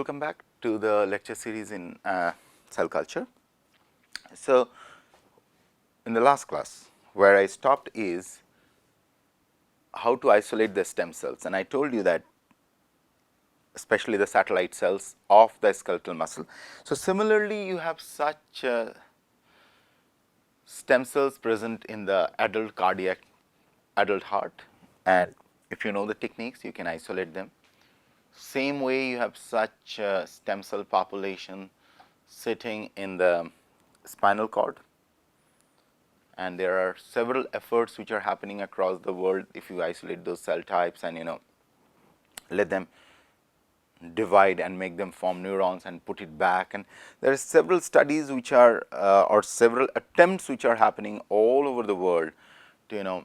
welcome back to the lecture series in cell culture. So, in the last class where I stopped is how to isolate the stem cells, and I told you that especially the satellite cells of the skeletal muscle. So, similarly you have such stem cells present in the adult cardiac, adult heart, and if you know the techniques you can isolate them. Same way you have such stem cell population sitting in the spinal cord, and there are several efforts which are happening across the world if you isolate those cell types and let them divide and make them form neurons and put it back, and there are several studies which are or several attempts which are happening all over the world to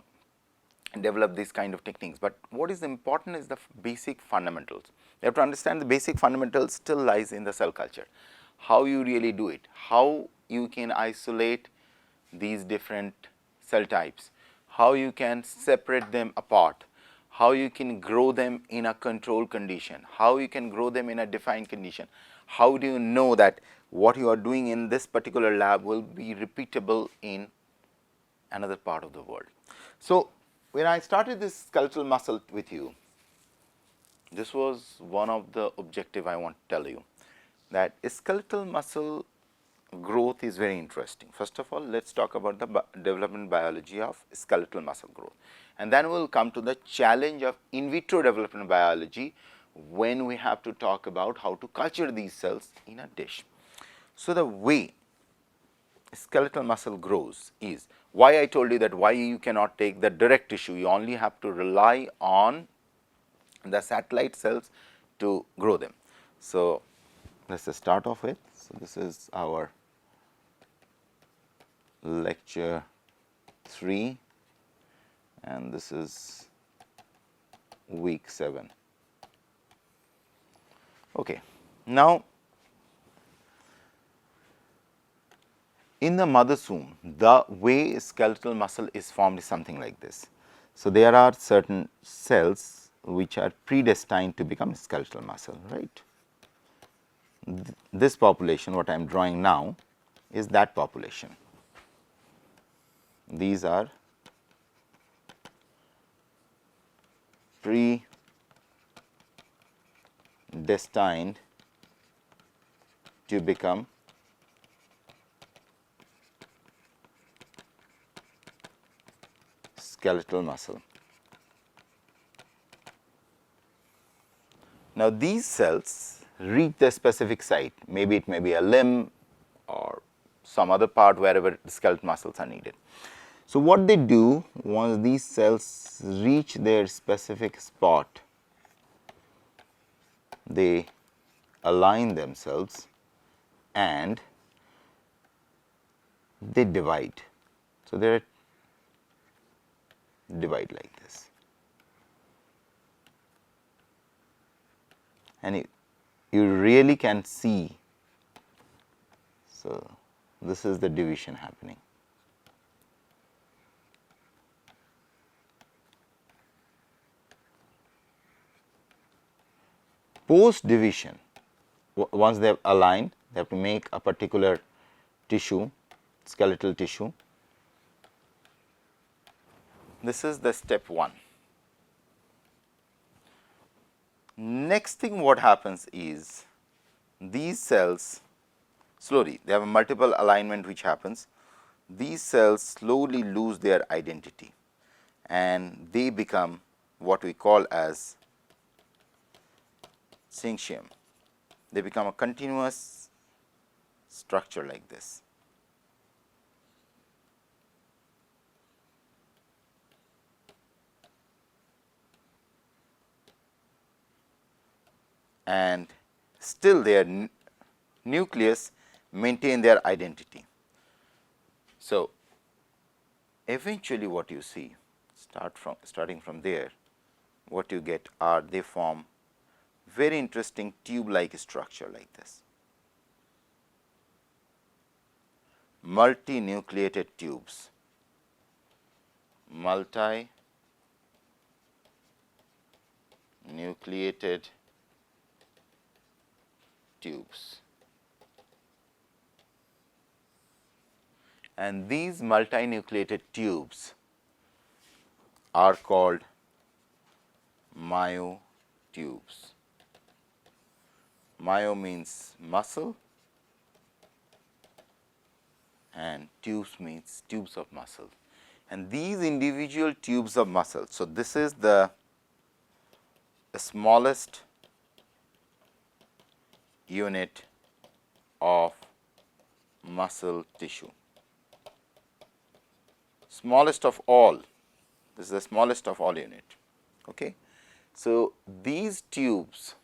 develop these kind of techniques. But what is important is the basic fundamentals. You have to understand the basic fundamentals still lies in the cell culture. How you really do it, how you can isolate these different cell types, how you can separate them apart, how you can grow them in a controlled condition, how you can grow them in a defined condition, how do you know that what you are doing in this particular lab will be repeatable in another part of the world. So, when I started this skeletal muscle with you, this was one of the objective I want to tell you, that skeletal muscle growth is very interesting. First of all, let us talk about the development biology of skeletal muscle growth, and then we will come to the challenge of in vitro development biology when we have to talk about how to culture these cells in a dish. So, the way skeletal muscle grows is why I told you that why you cannot take the direct tissue, you only have to rely on the satellite cells to grow them. So, let us start off with, so this is our lecture 3 and this is week 7. Okay. Now, in the mother's womb, the way skeletal muscle is formed is something like this. So, there are certain cells which are predestined to become skeletal muscle, right. This population, what I am drawing now, is that population. These are predestined to become skeletal muscle. Now, these cells reach the specific site, maybe it may be a limb or some other part wherever the skeletal muscles are needed. So, what they do once these cells reach their specific spot, they align themselves and they divide. So, they are divide like this, and you really can see. So, this is the division happening. Post division, once they have aligned, they have to make a particular tissue, skeletal tissue. This is the step 1. Next thing what happens is, these cells slowly, they have a multiple alignment which happens, these cells slowly lose their identity and they become what we call as syncytium. They become a continuous structure like this. And still their nucleus maintain their identity. So, eventually what you see, starting from there, what you get are they form very interesting tube like structure like this, multinucleated tubes, multinucleated tubes. And these multinucleated tubes are called myotubes. Myo means muscle and tubes means tubes of muscle. And these individual tubes of muscle, so this is the smallest unit of muscle tissue. Smallest of all, this is the smallest of all unit. Okay. So, these tubes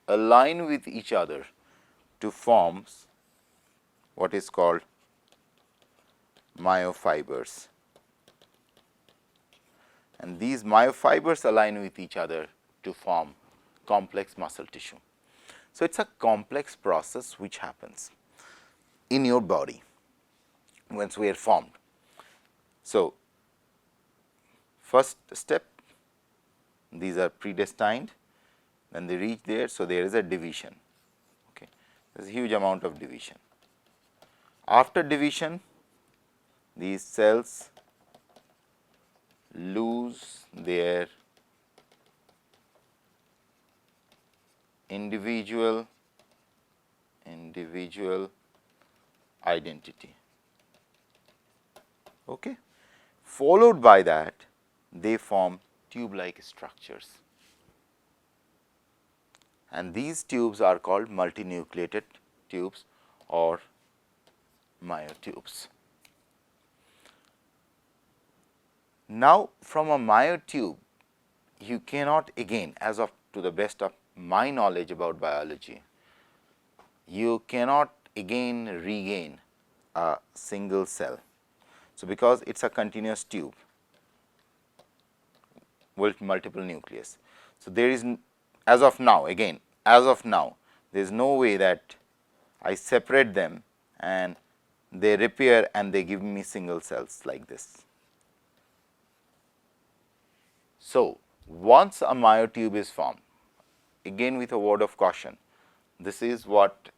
align with each other to form what is called myofibers, and these myofibers align with each other to form complex muscle tissue. So, it is a complex process which happens in your body once we are formed. So, first step, these are predestined, then they reach there. So, there is a division, okay. There is a huge amount of division. After division, these cells lose their individual identity, okay. Followed by that, they form tube-like structures, and these tubes are called multinucleated tubes or myotubes. Now, from a myotube, you cannot again, as of to the best of my knowledge about biology, you cannot again regain a single cell. So, because it is a continuous tube with multiple nucleus. So, there is as of now, again as of now, there is no way that I separate them and they repair and they give me single cells like this. So, once a myotube is formed, again with a word of caution, this is what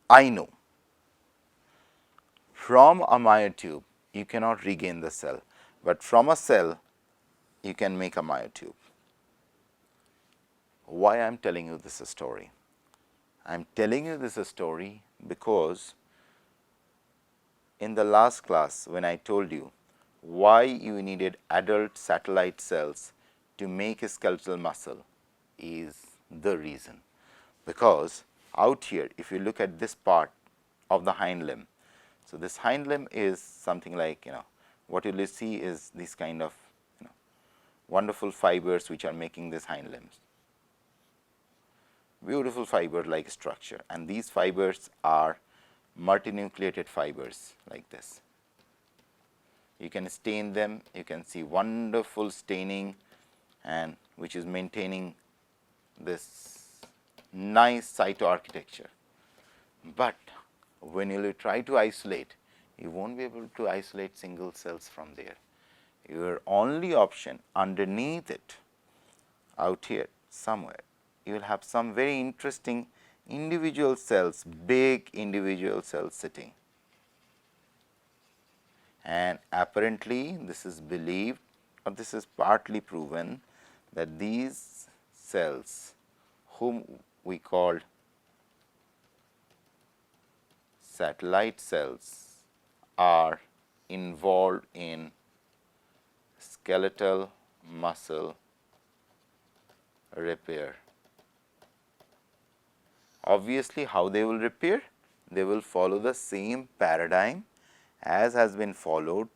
I know. From a myotube, you cannot regain the cell, but from a cell, you can make a myotube. Why I am telling you this story? I am telling you this story because in the last class, when I told you why you needed adult satellite cells to make a skeletal muscle is the reason. Because out here, if you look at this part of the hind limb, so this hind limb is something like, what you will see is this kind of, wonderful fibers which are making this hind limbs. Beautiful fiber like structure, and these fibers are multinucleated fibers like this. You can stain them, you can see wonderful staining, and which is maintaining this nice cytoarchitecture. But when you will try to isolate, you won't be able to isolate single cells from there. Your only option underneath it, out here somewhere, you will have some very interesting individual cells, big individual cells sitting. And apparently, this is believed or this is partly proven that these cells, whom we call satellite cells, are involved in skeletal muscle repair. Obviously, how they will repair? They will follow the same paradigm as has been followed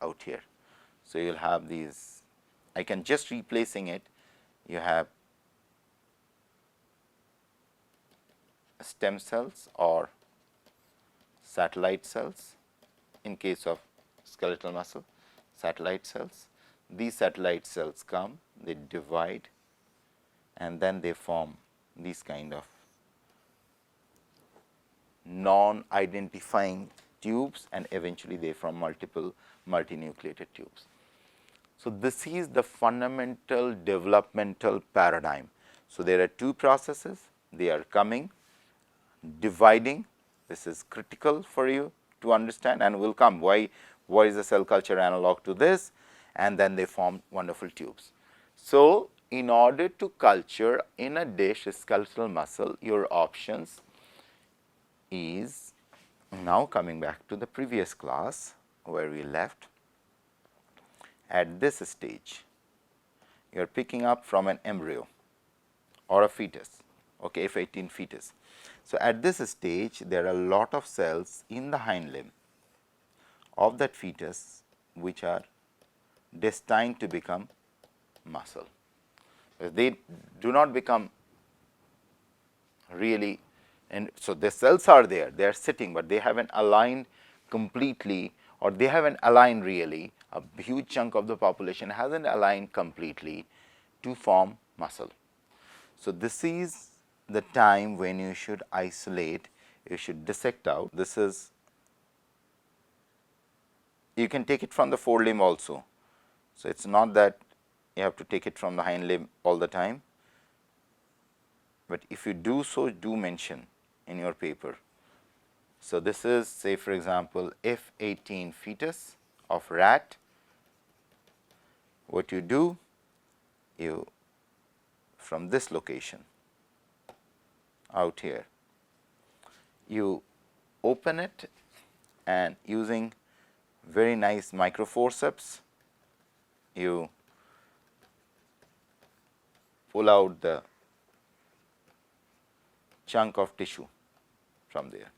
out here. So, you will have these, I can just replacing it, you have stem cells or satellite cells in case of skeletal muscle, satellite cells. These satellite cells come, they divide, and then they form these kind of non-identifying tubes, and eventually they form multiple multinucleated tubes. So, this is the fundamental developmental paradigm. So, there are two processes, they are coming, dividing. This is critical for you to understand, and will come why is the cell culture analog to this, and then they form wonderful tubes. So, in order to culture in a dish skeletal muscle, your options is, now coming back to the previous class where we left, at this stage you are picking up from an embryo or a fetus, okay, F18 fetus. So, at this stage there are a lot of cells in the hind limb of that fetus which are destined to become muscle. They do not become really, and so the cells are there, they are sitting, but they haven't aligned completely, or they haven't aligned really. A huge chunk of the population hasn't aligned completely to form muscle. So, this is the time when you should isolate, you should dissect out. This is, you can take it from the forelimb also. So, it is not that you have to take it from the hind limb all the time, but if you do so, do mention in your paper. So, this is, say for example, F18 fetus of rat. What you do, you from this location out here, you open it and using very nice microforceps, you pull out the chunk of tissue from there.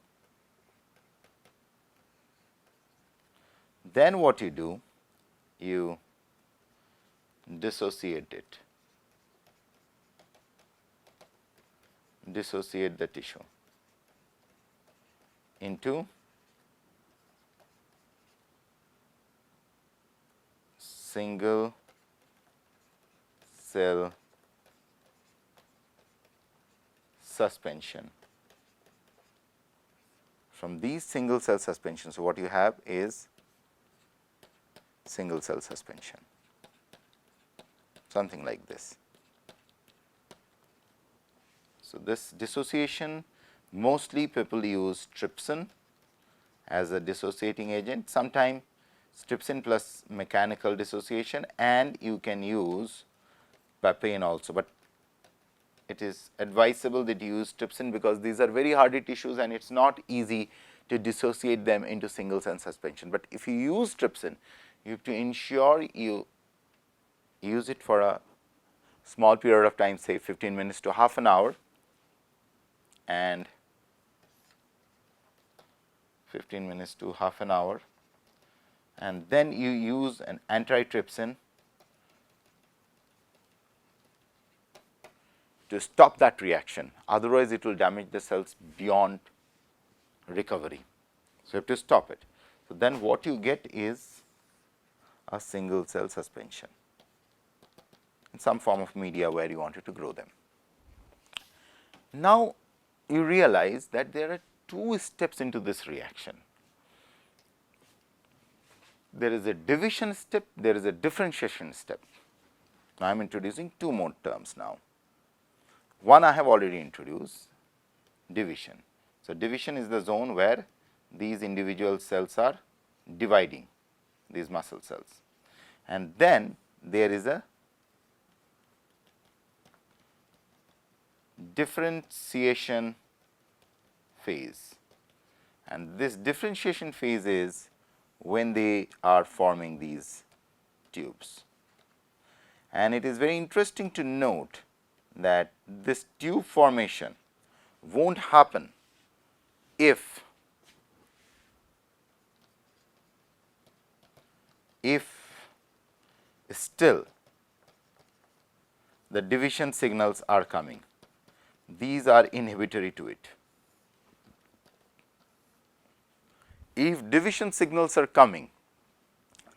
Then what you do, you dissociate it, dissociate the tissue into single cell suspension. From these single cell suspensions, so what you have is single cell suspension, something like this. So, this dissociation, mostly people use trypsin as a dissociating agent, sometimes trypsin plus mechanical dissociation, and you can use papain also, but it is advisable that you use trypsin because these are very hardy tissues and it is not easy to dissociate them into single cell suspension. But if you use trypsin, you have to ensure you use it for a small period of time, say 15 minutes to half an hour, and 15 minutes to half an hour, and then you use an antitrypsin to stop that reaction, otherwise it will damage the cells beyond recovery. So, you have to stop it. So, then what you get is a single cell suspension in some form of media where you wanted to grow them. Now, you realize that there are two steps into this reaction. There is a division step, there is a differentiation step. Now, I am introducing two more terms now. One I have already introduced, division. So, division is the zone where these individual cells are dividing, these muscle cells, and then there is a differentiation phase, and this differentiation phase is when they are forming these tubes. And it is very interesting to note that this tube formation won't happen if still the division signals are coming. These are inhibitory to it. If division signals are coming,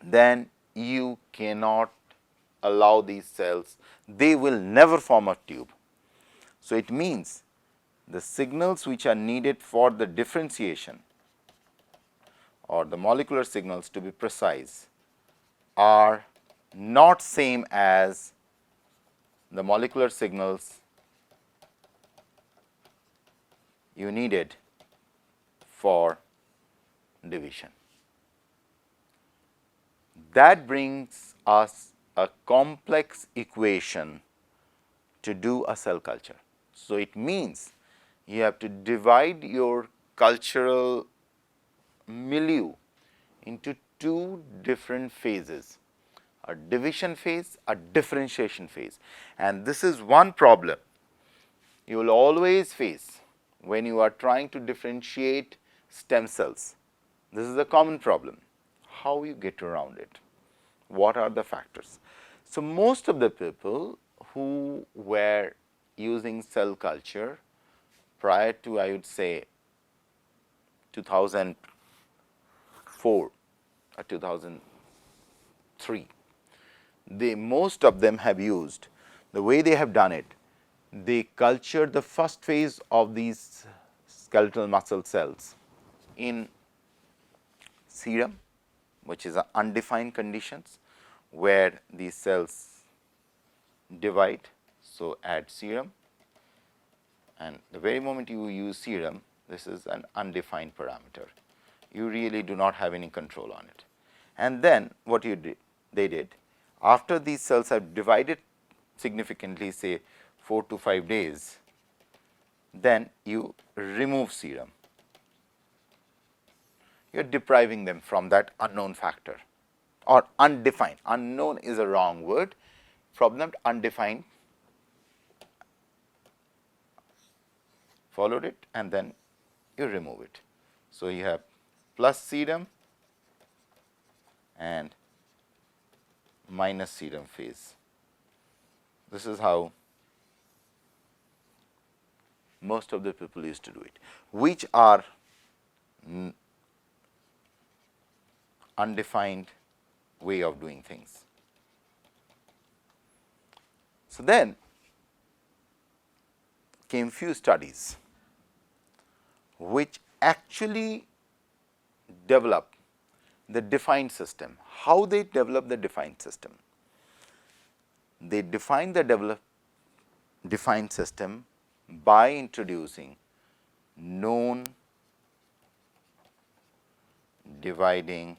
then you cannot allow these cells, they will never form a tube. So, it means the signals which are needed for the differentiation, or the molecular signals to be precise, are not same as the molecular signals you needed for division. That brings us a complex equation to do a cell culture. So, it means you have to divide your cultural milieu into two different phases, a division phase, a differentiation phase. And this is one problem you will always face when you are trying to differentiate stem cells. This is a common problem. How you get around it? What are the factors? So, most of the people who were using cell culture prior to, I would say, 2004 or 2003, most of them have used, the way they have done it, they cultured the first phase of these skeletal muscle cells in serum, which is undefined conditions where these cells divide. So, add serum, and the very moment you use serum, this is an undefined parameter. You really do not have any control on it. And then what they did, after these cells have divided significantly, say 4 to 5 days, then you remove serum. You are depriving them from that unknown factor or undefined. Unknown is a wrong word. From that undefined, followed it, and then you remove it. So, you have plus serum and minus serum phase. This is how most of the people used to do it, which are undefined way of doing things. So, then came few studies which actually develop the defined system. How they develop the defined system? They define the defined system by introducing known dividing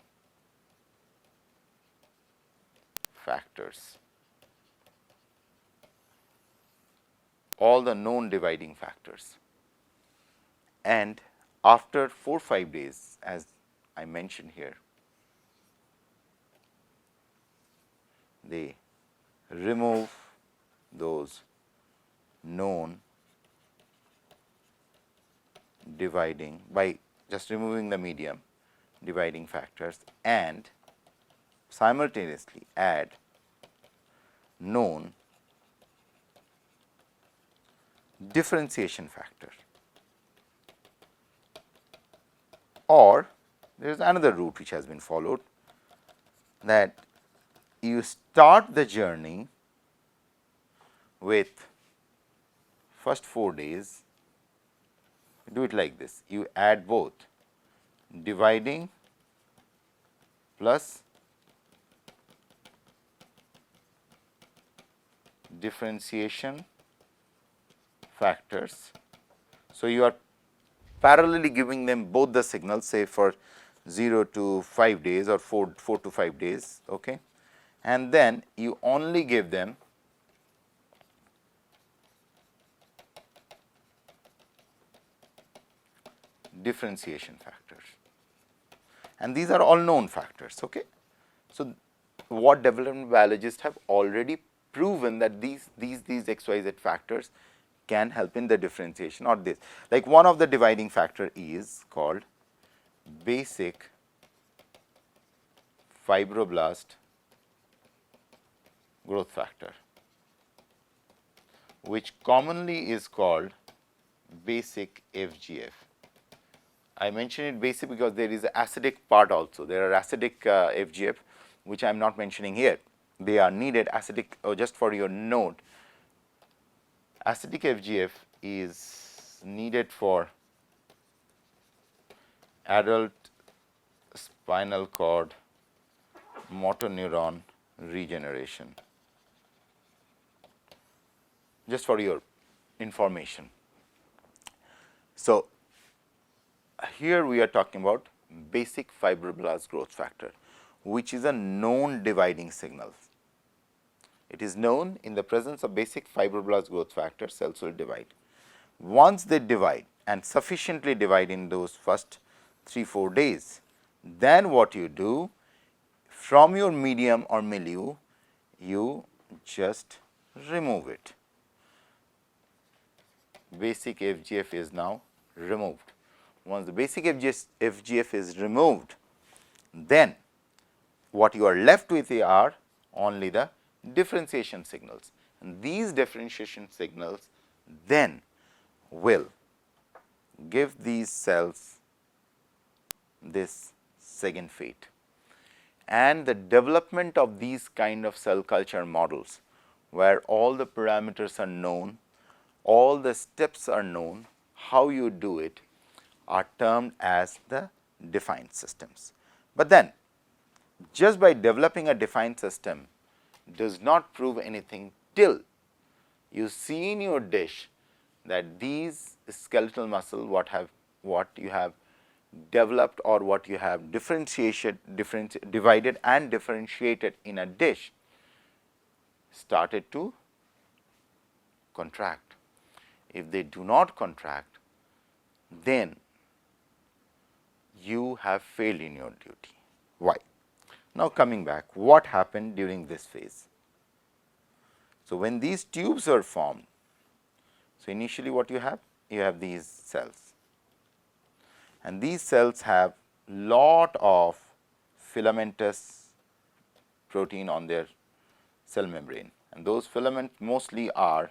factors, all the known dividing factors, and after 4-5 days, as I mentioned here, they remove those known dividing by just removing the medium dividing factors and simultaneously add known differentiation factor. Or there is another route which has been followed, that you start the journey with first 4 days, do it like this, you add both dividing plus differentiation factors. So, you are parallelly giving them both the signals, say for 0 to 5 days or 4 to 5 days, okay, and then you only give them differentiation factors, and these are all known factors. Okay. So, what development biologists have already proven that these XYZ factors can help in the differentiation, or this, like one of the dividing factor is called basic fibroblast growth factor, which commonly is called basic FGF. I mention it basic because there is an acidic part also. There are acidic FGF which I am not mentioning here. They are needed acidic, or just for your note, acidic FGF is needed for adult spinal cord motor neuron regeneration, just for your information. So, here we are talking about basic fibroblast growth factor, which is a known dividing signal. It is known in the presence of basic fibroblast growth factor, cells will divide. Once they divide and sufficiently divide in those first 3-4 days, then what you do from your medium or milieu, you just remove it. Basic FGF is now removed. Once the basic FGF is removed, then what you are left with are only the differentiation signals, and these differentiation signals then will give these cells this second fate. And the development of these kind of cell culture models, where all the parameters are known, all the steps are known, how you do it, are termed as the defined systems. But then just by developing a defined system does not prove anything till you see in your dish that these skeletal muscle what you have developed or what you have divided and differentiated in a dish started to contract. If they do not contract, then you have failed in your duty. Why? Now, coming back, what happened during this phase? So, when these tubes are formed, so initially what you have? You have these cells, and these cells have lot of filamentous protein on their cell membrane, and those filaments mostly are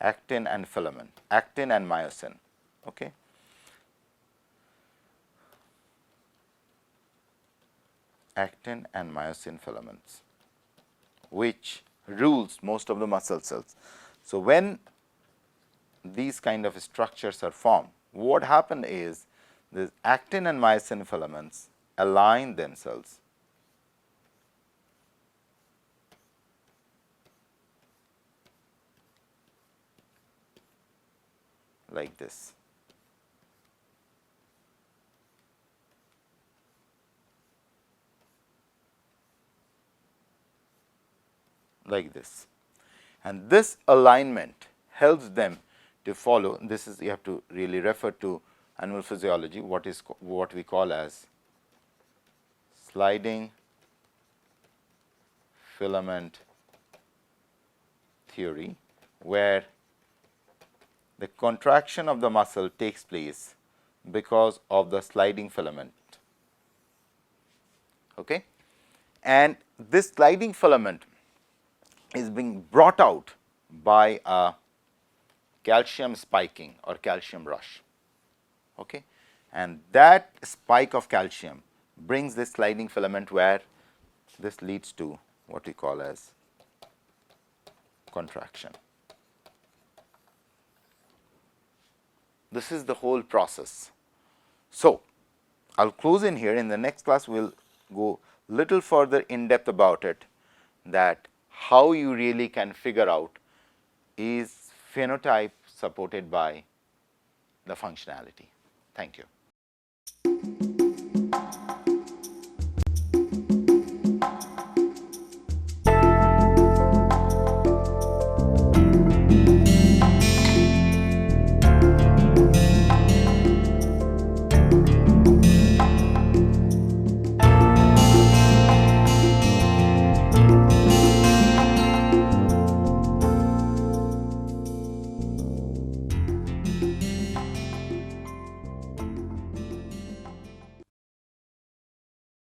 actin and filament, actin and myosin. Okay. Actin and myosin filaments, which rules most of the muscle cells. So, when these kind of structures are formed, what happened is the actin and myosin filaments align themselves like this. Like this, and this alignment helps them to follow. This is, you have to really refer to animal physiology, what we call as sliding filament theory, where the contraction of the muscle takes place because of the sliding filament. Okay? And this sliding filament is being brought out by a calcium spiking or calcium rush. Okay? And that spike of calcium brings this sliding filament, where this leads to what we call as contraction. This is the whole process. So, I will close in here. In the next class, we will go little further in depth about it, that how you really can figure out is phenotype supported by the functionality. Thank you.